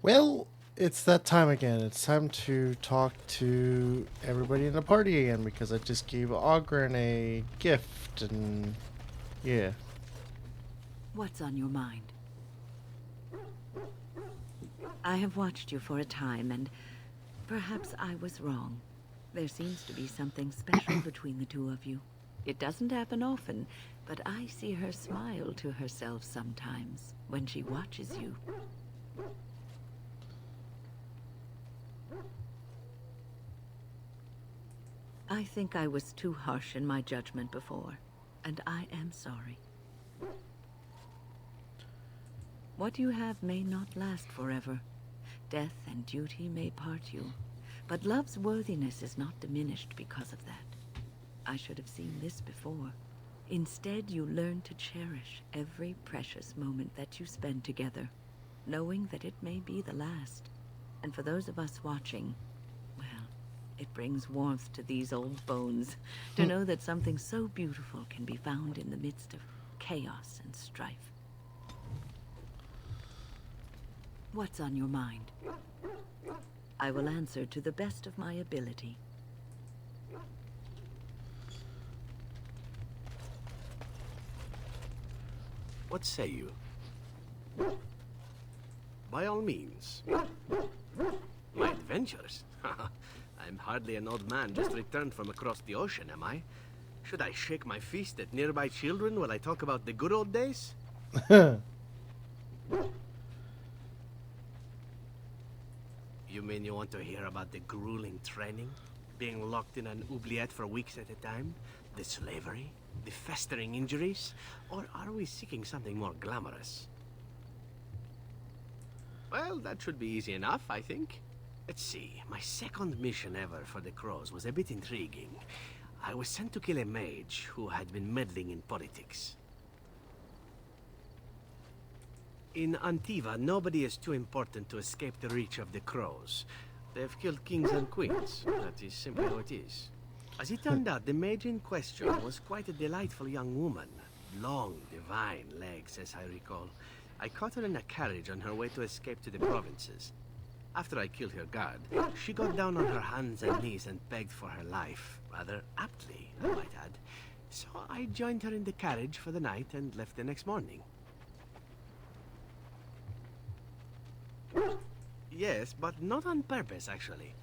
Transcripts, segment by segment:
Well, it's that time again. It's time to talk to everybody in the party again because I just gave Ogren a gift and yeah. What's on your mind? I have watched you for a time, and perhaps I was wrong. There seems to be something special between the two of you. It doesn't happen often, but I see her smile to herself sometimes when she watches you. I think I was too harsh in my judgment before, and I am sorry. What you have may not last forever. Death and duty may part you, but love's worthiness is not diminished because of that. I should have seen this before. Instead, you learn to cherish every precious moment that you spend together, knowing that it may be the last. And for those of us watching, well, it brings warmth to these old bones to know that something so beautiful can be found in the midst of chaos and strife. What's on your mind? I will answer to the best of my ability. What say you? By all means. My adventures? I'm hardly an old man just returned from across the ocean, am I? Should I shake my fist at nearby children while I talk about the good old days? You mean you want to hear about the grueling training? Being locked in an oubliette for weeks at a time? The slavery? The festering injuries? Or are we seeking something more glamorous? Well, that should be easy enough, I think. Let's see, my second mission ever for the Crows was a bit intriguing. I was sent to kill a mage who had been meddling in politics. In Antiva, nobody is too important to escape the reach of the Crows. They've killed kings and queens. That is simply how it is. As it turned out, the mage in question was quite a delightful young woman. Long, divine legs, as I recall. I caught her in a carriage on her way to escape to the provinces. After I killed her guard, she got down on her hands and knees and begged for her life. Rather aptly, I might add. So I joined her in the carriage for the night and left the next morning. Yes, but not on purpose, actually.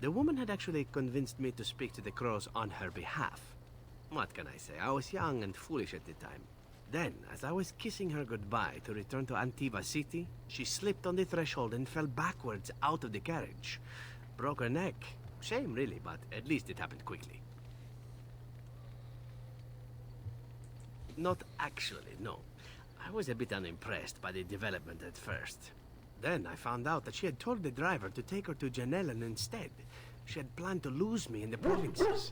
The woman had actually convinced me to speak to the Crows on her behalf. What can I say? I was young and foolish at the time. Then, as I was kissing her goodbye to return to Antiva City, she slipped on the threshold and fell backwards out of the carriage. Broke her neck. Shame, really, but at least it happened quickly. Not actually, no. I was a bit unimpressed by the development at first. Then I found out that she had told the driver to take her to Janellen instead. She had planned to lose me in the provinces.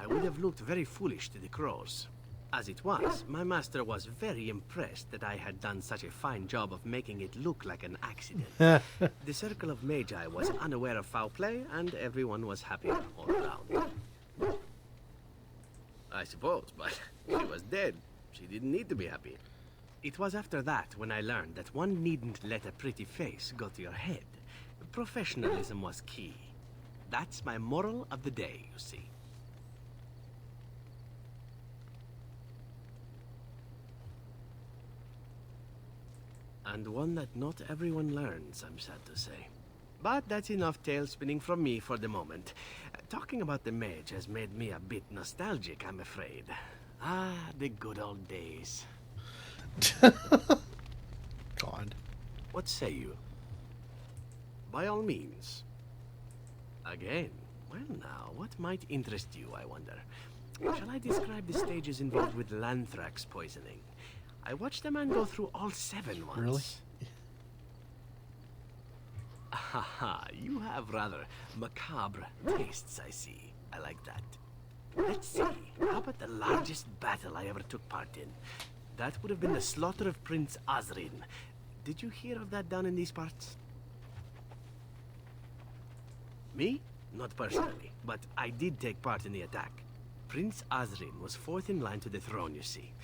I would have looked very foolish to the Crows. As it was, my master was very impressed that I had done such a fine job of making it look like an accident. The circle of Magi was unaware of foul play, and everyone was happy all around. I suppose, but she was dead. She didn't need to be happy. It was after that when I learned that one needn't let a pretty face go to your head. Professionalism was key. That's my moral of the day, you see. And one that not everyone learns, I'm sad to say. But that's enough tale spinning from me for the moment. Talking about the mage has made me a bit nostalgic, I'm afraid. Ah, the good old days. God. What say you? By all means. Again, well now, what might interest you, I wonder? Shall I describe the stages involved with Lanthrax poisoning? I watched a man go through all 7 once. Really? Haha, you have rather macabre tastes, I see. I like that. Let's see, how about the largest battle I ever took part in? That would have been the slaughter of Prince Azrin. Did you hear of that down in these parts? Me? Not personally, but I did take part in the attack. Prince Azrin was 4th in line to the throne, you see.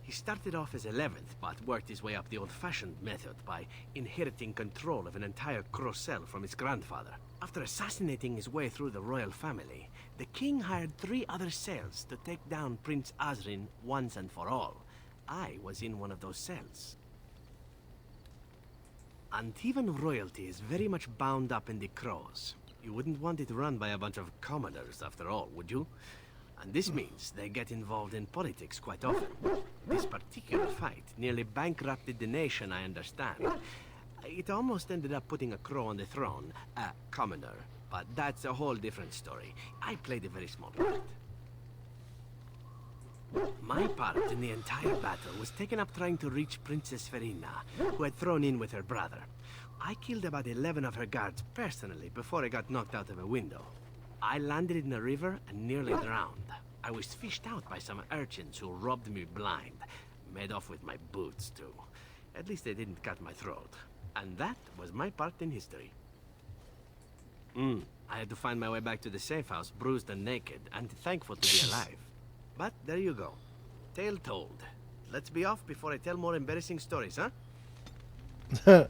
He started off as 11th, but worked his way up the old-fashioned method by inheriting control of an entire crow cell from his grandfather. After assassinating his way through the royal family, the king hired 3 other cells to take down Prince Azrin once and for all. I was in one of those cells. Antivan royalty is very much bound up in the crows. You wouldn't want it run by a bunch of commoners, after all, would you? And this means they get involved in politics quite often. This particular fight nearly bankrupted the nation, I understand. It almost ended up putting a crow on the throne, a commoner. But that's a whole different story. I played a very small part. My part in the entire battle was taken up trying to reach Princess Verina, who had thrown in with her brother. I killed about 11 of her guards personally before I got knocked out of a window. I landed in a river and nearly drowned. I was fished out by some urchins who robbed me blind. Made off with my boots, too. At least they didn't cut my throat. And that was my part in history. I had to find my way back to the safe house, bruised and naked, and thankful to be alive. But there you go. Tale told. Let's be off before I tell more embarrassing stories, huh?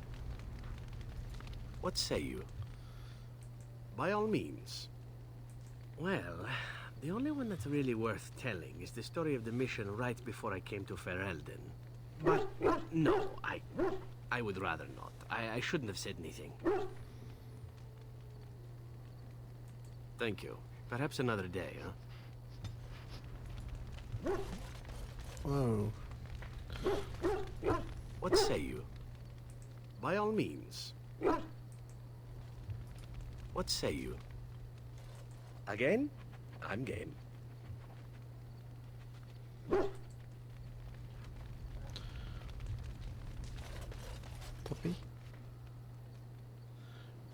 What say you? By all means. Well, the only one that's really worth telling is the story of the mission right before I came to Ferelden. But no, I would rather not. I shouldn't have said anything. Thank you. Perhaps another day, huh? Whoa. What say you? By all means. What say you? Again? I'm game. Puppy?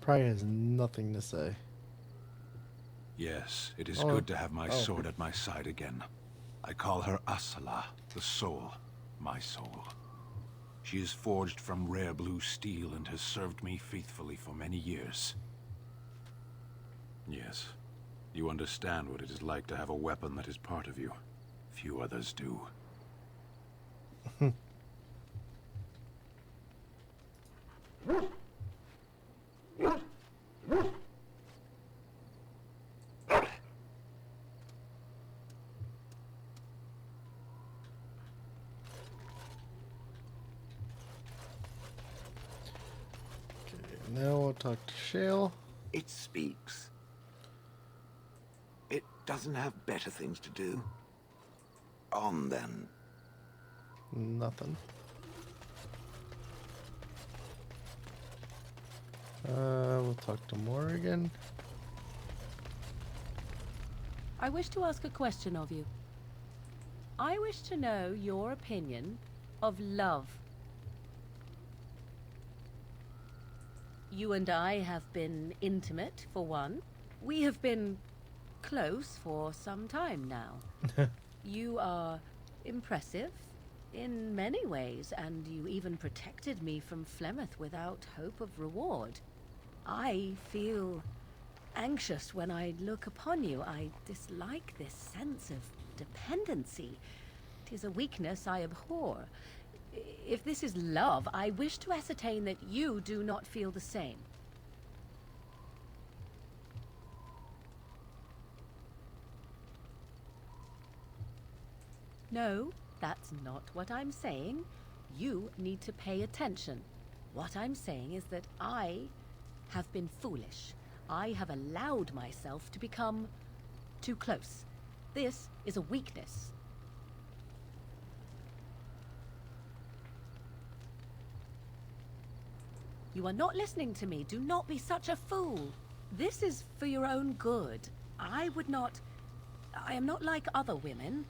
Probably has nothing to say. Yes, it is good to have my sword at my side again. I call her Asala, the soul, my soul. She is forged from rare blue steel and has served me faithfully for many years. Yes, you understand what it is like to have a weapon that is part of you. Few others do. Now we'll talk to Shale. It speaks. It doesn't have better things to do. On then. Nothing. We'll talk to Morrigan. I wish to ask a question of you. I wish to know your opinion of love. You and I have been intimate, for one. We have been close for some time now. You are impressive in many ways, and you even protected me from Flemeth without hope of reward. I feel anxious when I look upon you. I dislike this sense of dependency. It is a weakness I abhor. If this is love, I wish to ascertain that you do not feel the same. No, that's not what I'm saying. You need to pay attention. What I'm saying is that I have been foolish. I have allowed myself to become too close. This is a weakness. You are not listening to me. Do not be such a fool. This is for your own good. I am not like other women.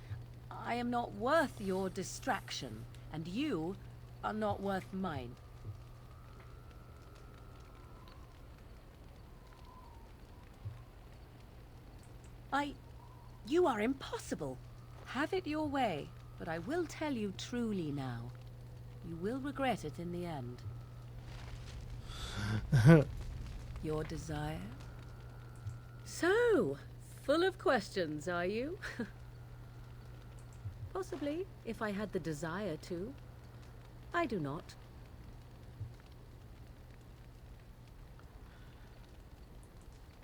I am not worth your distraction, and you are not worth mine. You are impossible. Have it your way, but I will tell you truly now. You will regret it in the end. Your desire? So, full of questions, are you? Possibly, if I had the desire to. I do not.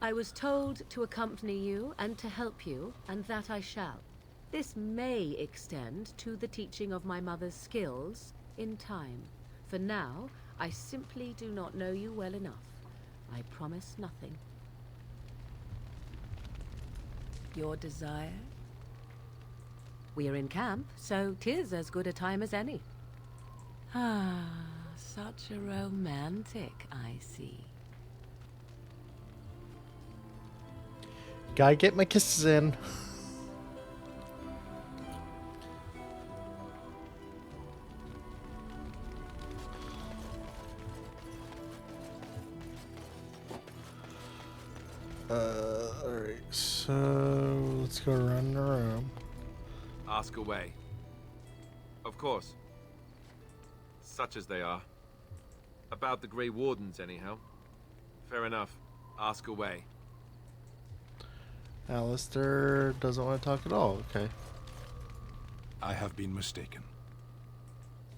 I was told to accompany you and to help you, and that I shall. This may extend to the teaching of my mother's skills in time. For now, I simply do not know you well enough. I promise nothing. Your desire? We're in camp, so 'tis as good a time as any. Ah, such a romantic, I see. Gotta get my kisses in. Alright, so let's go around the room. Ask away. Of course. Such as they are. About the Grey Wardens, anyhow. Fair enough. Ask away. Alistair doesn't want to talk at all. Okay. I have been mistaken.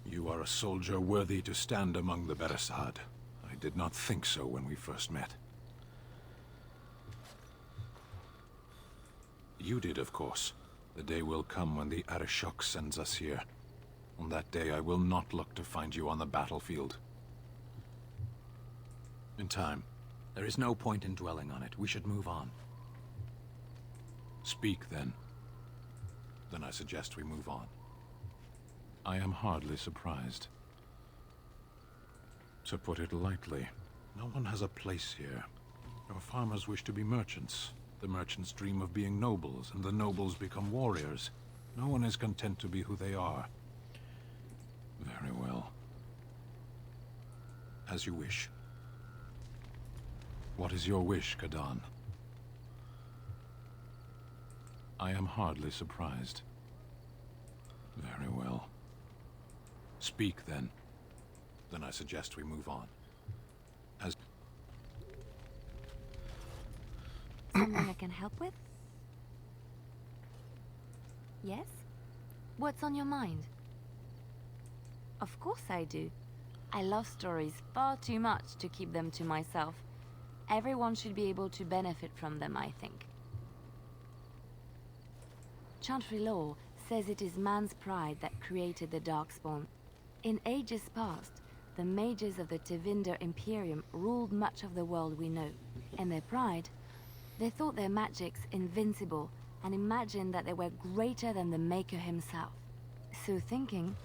You are a soldier worthy to stand among the Beresad. I did not think so when we first met. You did, of course. The day will come when the Arishok sends us here. On that day, I will not look to find you on the battlefield. In time. There is no point in dwelling on it. We should move on. Speak, then. Then I suggest we move on. I am hardly surprised. To put it lightly, no one has a place here. Your farmers wish to be merchants. The merchants dream of being nobles, and the nobles become warriors. No one is content to be who they are. Very well. As you wish. What is your wish, Kadan? I am hardly surprised. Very well. Speak, then. Then I suggest we move on. As... Something I can help with? Yes? What's on your mind? Of course I do. I love stories far too much to keep them to myself. Everyone should be able to benefit from them, I think. Chantry law says it is man's pride that created the Darkspawn. In ages past, the mages of the Tevinder Imperium ruled much of the world we know. In their pride, they thought their magics invincible and imagined that they were greater than the Maker himself. So thinking,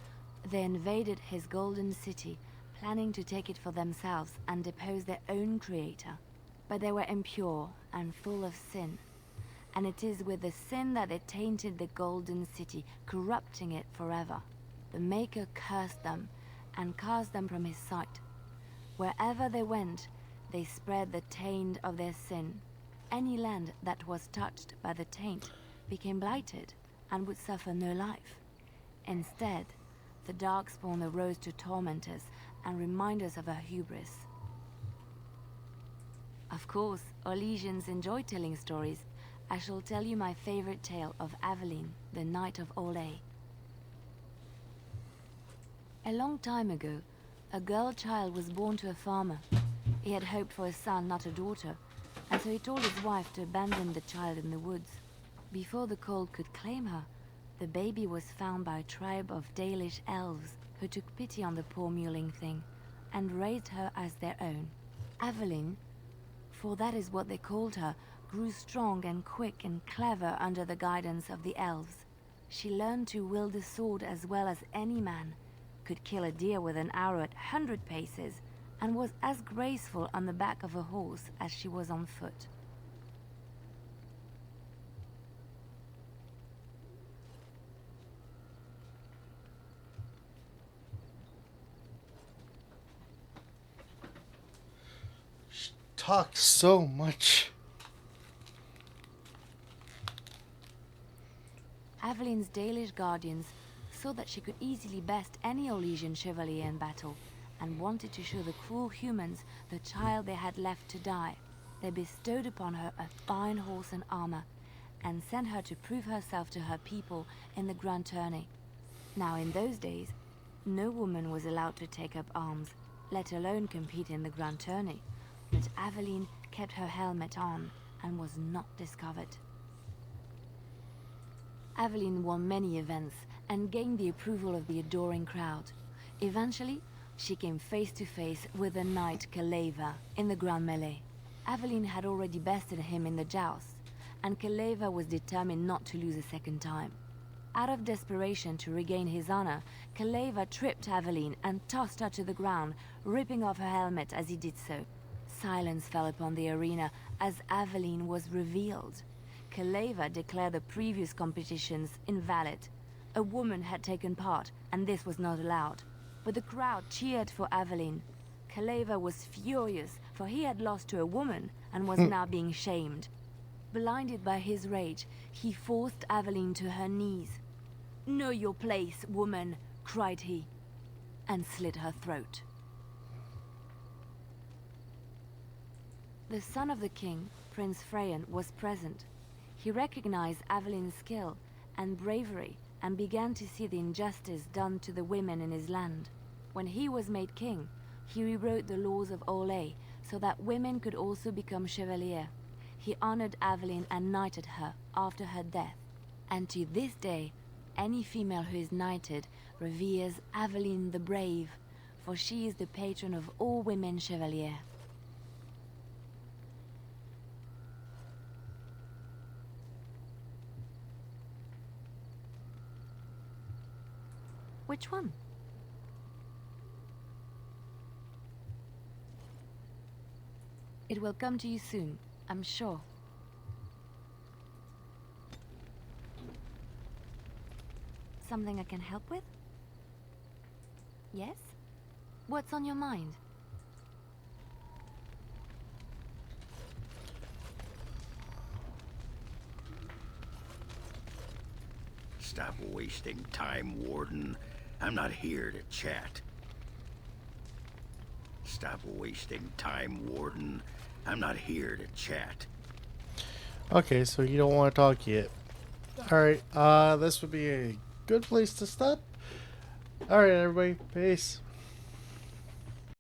they invaded his golden city, planning to take it for themselves and depose their own creator. But they were impure and full of sin. And it is with the sin that they tainted the golden city, corrupting it forever. The Maker cursed them and cast them from his sight. Wherever they went, they spread the taint of their sin. Any land that was touched by the taint became blighted and would suffer no life. Instead, the Darkspawn arose to torment us and remind us of our hubris. Of course, Orlesians enjoy telling stories. I shall tell you my favorite tale of Aveline, the Knight of Olay. A long time ago, a girl child was born to a farmer. He had hoped for a son, not a daughter, and so he told his wife to abandon the child in the woods. Before the cold could claim her, the baby was found by a tribe of Dalish elves who took pity on the poor mewling thing and raised her as their own. Aveline, for that is what they called her, grew strong and quick and clever under the guidance of the elves. She learned to wield the sword as well as any man, could kill a deer with an arrow at 100 paces, and was as graceful on the back of a horse as she was on foot. She talks so much. Aveline's Dalish guardians saw that she could easily best any Orlesian chevalier in battle, and wanted to show the cruel humans the child they had left to die. They bestowed upon her a fine horse and armor, and sent her to prove herself to her people in the Grand Tourney. Now in those days, no woman was allowed to take up arms, let alone compete in the Grand Tourney, but Aveline kept her helmet on and was not discovered. Aveline won many events and gained the approval of the adoring crowd. Eventually, she came face to face with the knight Kaleva in the Grand Melee. Aveline had already bested him in the joust, and Kaleva was determined not to lose a second time. Out of desperation to regain his honor, Kaleva tripped Aveline and tossed her to the ground, ripping off her helmet as he did so. Silence fell upon the arena as Aveline was revealed. Kaleva declared the previous competitions invalid. A woman had taken part, and this was not allowed. But the crowd cheered for Aveline. Kaleva was furious, for he had lost to a woman and was now being shamed. Blinded by his rage, he forced Aveline to her knees. "Know your place, woman," cried he, and slit her throat. The son of the king, Prince Freyan, was present. He recognized Aveline's skill and bravery and began to see the injustice done to the women in his land. When he was made king, he rewrote the laws of Orlais so that women could also become chevalier. He honored Aveline and knighted her after her death. And to this day, any female who is knighted reveres Aveline the Brave, for she is the patron of all women chevalier. Which one? It will come to you soon, I'm sure. Something I can help with? Yes? What's on your mind? Stop wasting time, Warden. I'm not here to chat. Stop wasting time, Warden. I'm not here to chat. Okay, so you don't want to talk yet. Alright, this would be a good place to stop. Alright, everybody. Peace.